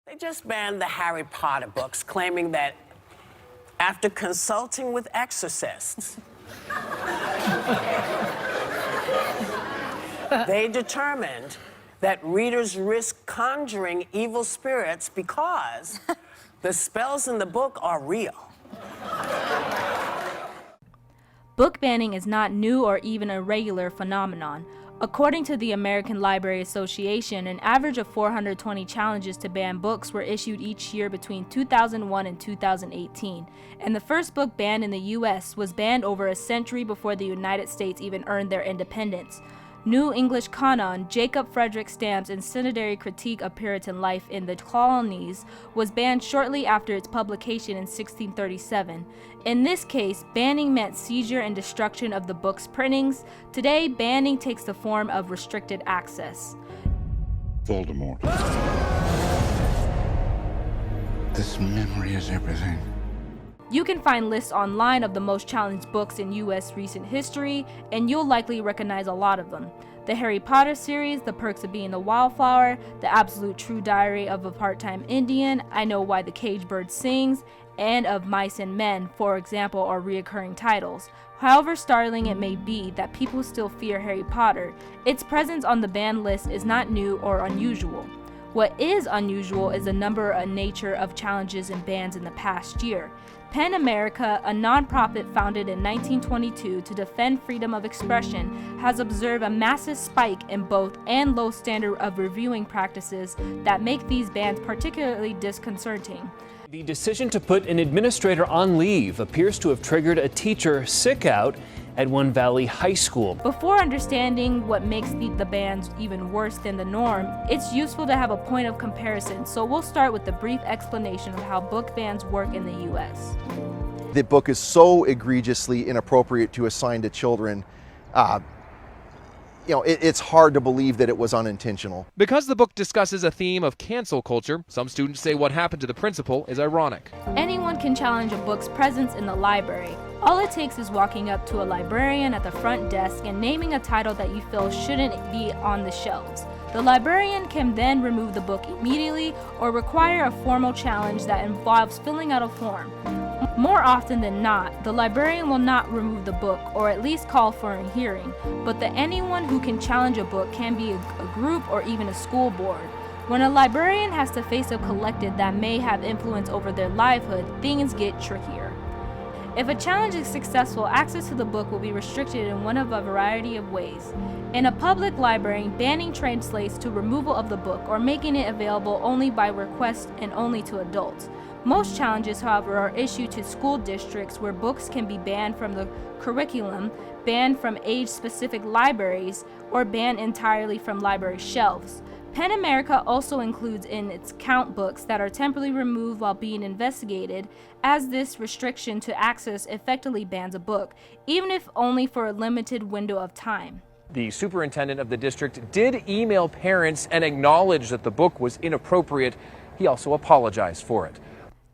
They just banned the Harry Potter books, claiming that after consulting with exorcists, they determined that readers risk conjuring evil spirits because the spells in the book are real. Book banning is not new or even a regular phenomenon. According to the American Library Association, an average of 420 challenges to ban books were issued each year between 2001 and 2018, and the first book banned in the US was banned over a century before the United States even earned their independence. New English canon, Jacob Frederick Stam's incendiary critique of Puritan life in the colonies, was banned shortly after its publication in 1637. In this case, banning meant seizure and destruction of the book's printings. Today, banning takes the form of restricted access. Voldemort. This memory is everything. You can find lists online of the most challenged books in US recent history, and you'll likely recognize a lot of them. The Harry Potter series, The Perks of Being a Wallflower, The Absolute True Diary of a Part-Time Indian, I Know Why the Caged Bird Sings, and of Mice and Men, for example, are reoccurring titles. However startling it may be that people still fear Harry Potter, its presence on the banned list is not new or unusual. What is unusual is the number and nature of challenges and bans in the past year. PEN America, a nonprofit founded in 1922 to defend freedom of expression, has observed a massive spike in both and low standard of reviewing practices that make these bans particularly disconcerting. The decision to put an administrator on leave appears to have triggered a teacher sick out at One Valley High School. Before understanding what makes the bans even worse than the norm, it's useful to have a point of comparison, so we'll start with a brief explanation of how book bans work in the US. The book is so egregiously inappropriate to assign to children. It's hard to believe that it was unintentional. Because the book discusses a theme of cancel culture, some students say what happened to the principal is ironic. Anyone can challenge a book's presence in the library. All it takes is walking up to a librarian at the front desk and naming a title that you feel shouldn't be on the shelves. The librarian can then remove the book immediately or require a formal challenge that involves filling out a form. More often than not, the librarian will not remove the book or at least call for a hearing, but anyone who can challenge a book can be a group or even a school board. When a librarian has to face a collective that may have influence over their livelihood, things get trickier. If a challenge is successful, access to the book will be restricted in one of a variety of ways. In a public library, banning translates to removal of the book or making it available only by request and only to adults. Most challenges, however, are issued to school districts where books can be banned from the curriculum, banned from age-specific libraries, or banned entirely from library shelves. PEN America also includes in its count books that are temporarily removed while being investigated, as this restriction to access effectively bans a book, even if only for a limited window of time. The superintendent of the district did email parents and acknowledge that the book was inappropriate. He also apologized for it.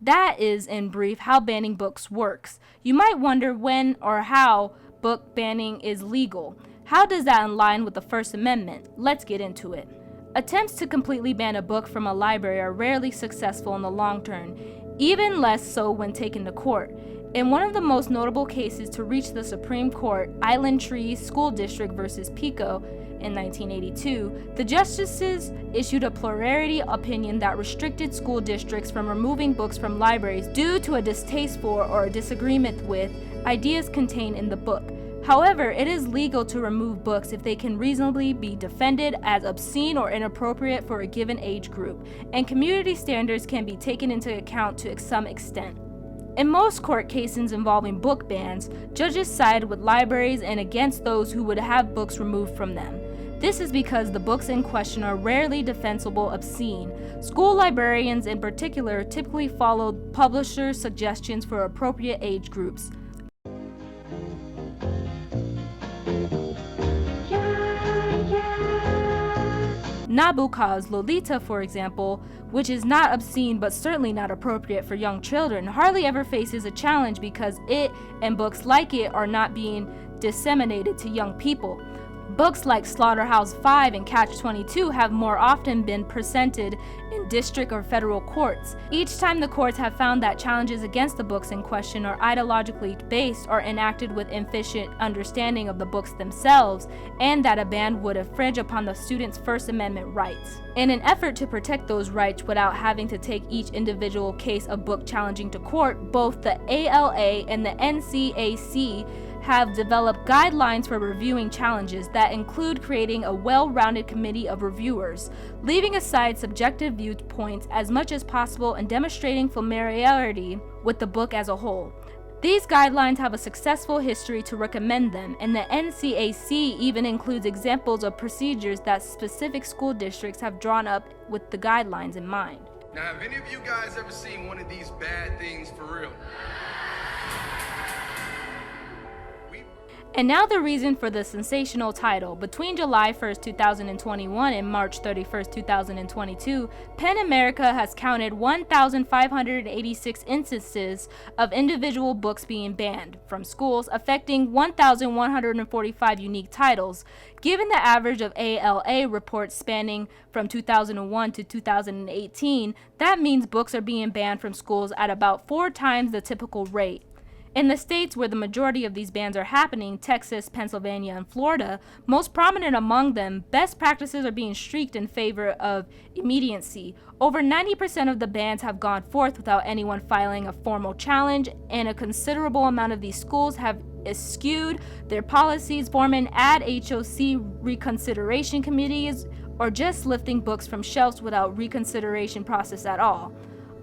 That is, in brief, how banning books works. You might wonder when or how book banning is legal. How does that align with the First Amendment? Let's get into it. Attempts to completely ban a book from a library are rarely successful in the long term, even less so when taken to court. In one of the most notable cases to reach the Supreme Court, Island Trees School District versus Pico, in 1982, the justices issued a plurality opinion that restricted school districts from removing books from libraries due to a distaste for or a disagreement with ideas contained in the book. However, it is legal to remove books if they can reasonably be defended as obscene or inappropriate for a given age group, and community standards can be taken into account to some extent. In most court cases involving book bans, judges side with libraries and against those who would have books removed from them. This is because the books in question are rarely defensible obscene. School librarians in particular typically follow publishers' suggestions for appropriate age groups. Nabokov's Lolita, for example, which is not obscene but certainly not appropriate for young children, hardly ever faces a challenge because it and books like it are not being disseminated to young people. Books like Slaughterhouse-5 and Catch-22 have more often been presented in district or federal courts. Each time the courts have found that challenges against the books in question are ideologically based or enacted with insufficient understanding of the books themselves, and that a ban would infringe upon the student's First Amendment rights. In an effort to protect those rights without having to take each individual case of book challenging to court, both the ALA and the NCAC have developed guidelines for reviewing challenges that include creating a well-rounded committee of reviewers, leaving aside subjective viewpoints as much as possible and demonstrating familiarity with the book as a whole. These guidelines have a successful history to recommend them, and the NCAC even includes examples of procedures that specific school districts have drawn up with the guidelines in mind. Now, have any of you guys ever seen one of these bad things for real? And now the reason for the sensational title. Between July 1st, 2021 and March 31st, 2022, PEN America has counted 1,586 instances of individual books being banned from schools, affecting 1,145 unique titles. Given the average of ALA reports spanning from 2001 to 2018, that means books are being banned from schools at about 4 times the typical rate. In the states where the majority of these bans are happening, Texas, Pennsylvania, and Florida, most prominent among them, best practices are being streaked in favor of immediacy. Over 90% of the bans have gone forth without anyone filing a formal challenge, and a considerable amount of these schools have eschewed their policies, forming ad HOC reconsideration committees, or just lifting books from shelves without reconsideration process at all.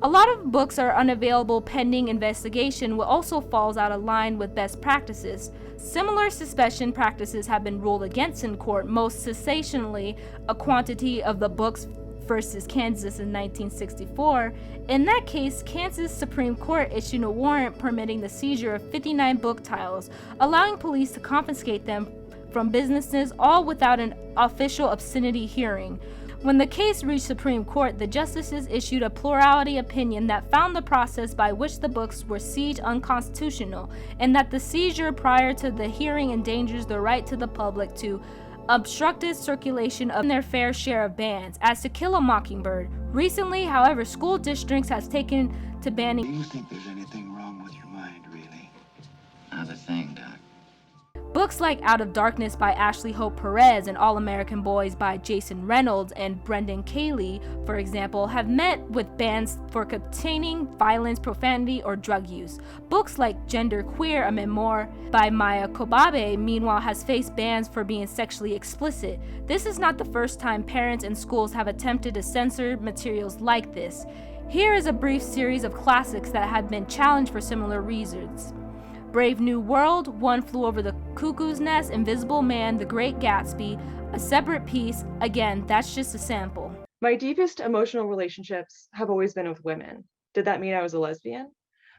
A lot of books are unavailable pending investigation, which also falls out of line with best practices. Similar suspension practices have been ruled against in court, most sensationally a quantity of the books versus Kansas in 1964. In that case, Kansas Supreme Court issued a warrant permitting the seizure of 59 book titles, allowing police to confiscate them from businesses, all without an official obscenity hearing. When the case reached Supreme Court, the justices issued a plurality opinion that found the process by which the books were seized unconstitutional, and that the seizure prior to the hearing endangers the right to the public to obstructed circulation of their fair share of bans. As To Kill a Mockingbird. Recently, however, school districts has taken to banning. Do you think there's anything wrong with your mind, really? Not a thing, Doc. Books like Out of Darkness by Ashley Hope Perez and All American Boys by Jason Reynolds and Brendan Cayley, for example, have met with bans for containing violence, profanity, or drug use. Books like Gender Queer, a memoir by Maya Kobabe, meanwhile, has faced bans for being sexually explicit. This is not the first time parents and schools have attempted to censor materials like this. Here is a brief series of classics that have been challenged for similar reasons. Brave New World, One Flew Over the Cuckoo's Nest, Invisible Man, The Great Gatsby, A Separate Piece. Again, that's just a sample. My deepest emotional relationships have always been with women. Did that mean I was a lesbian?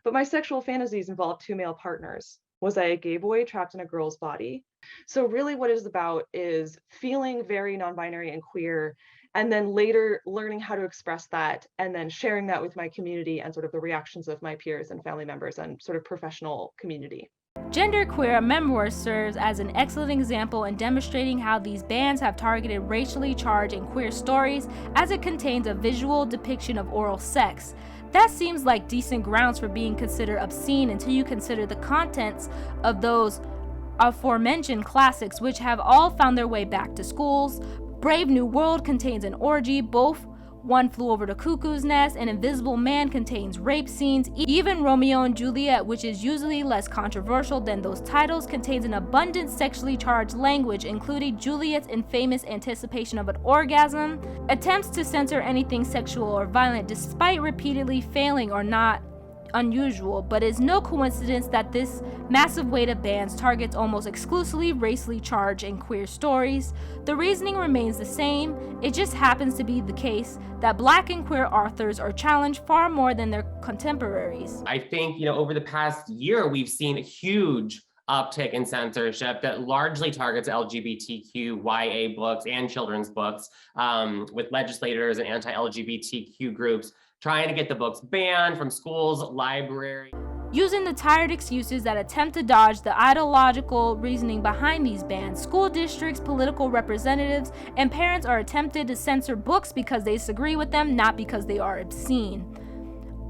But my sexual fantasies involved 2 male partners. Was I a gay boy trapped in a girl's body? So really what it is about is feeling very non-binary and queer, and then later learning how to express that, and then sharing that with my community and sort of the reactions of my peers and family members and sort of professional community. Gender Queer, a memoir, serves as an excellent example in demonstrating how these bans have targeted racially charged and queer stories, as it contains a visual depiction of oral sex. That seems like decent grounds for being considered obscene until you consider the contents of those aforementioned classics, which have all found their way back to schools. Brave New World contains an orgy, both One Flew Over the Cuckoo's Nest and Invisible Man contains rape scenes. Even Romeo and Juliet, which is usually less controversial than those titles, contains an abundant sexually charged language, including Juliet's infamous anticipation of an orgasm, attempts to censor anything sexual or violent despite repeatedly failing or not unusual, but it's no coincidence that this massive wave of bans targets almost exclusively racially charged and queer stories. The reasoning remains the same. It just happens to be the case that Black and queer authors are challenged far more than their contemporaries. I think, over the past year, we've seen a huge uptick in censorship that largely targets LGBTQIA books and children's books, with legislators and anti-LGBTQ groups trying to get the books banned from schools, libraries. Using the tired excuses that attempt to dodge the ideological reasoning behind these bans, school districts, political representatives, and parents are attempted to censor books because they disagree with them, not because they are obscene.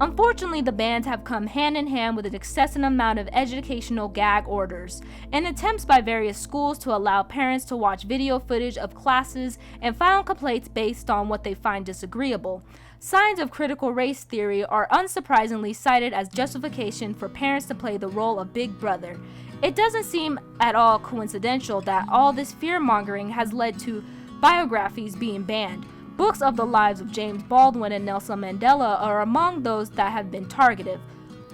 Unfortunately, the bans have come hand in hand with an excessive amount of educational gag orders and attempts by various schools to allow parents to watch video footage of classes and file complaints based on what they find disagreeable. Signs of critical race theory are unsurprisingly cited as justification for parents to play the role of Big Brother. It doesn't seem at all coincidental that all this fear-mongering has led to biographies being banned. Books of the lives of James Baldwin and Nelson Mandela are among those that have been targeted.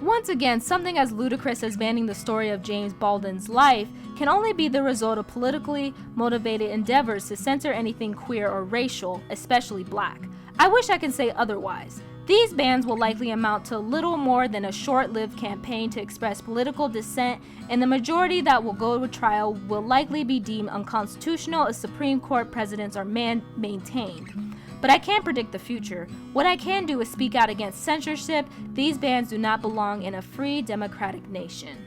Once again, something as ludicrous as banning the story of James Baldwin's life can only be the result of politically motivated endeavors to censor anything queer or racial, especially Black. I wish I could say otherwise. These bans will likely amount to little more than a short-lived campaign to express political dissent, and the majority that will go to trial will likely be deemed unconstitutional if Supreme Court precedents are maintained. But I can't predict the future. What I can do is speak out against censorship. These bans do not belong in a free, democratic nation.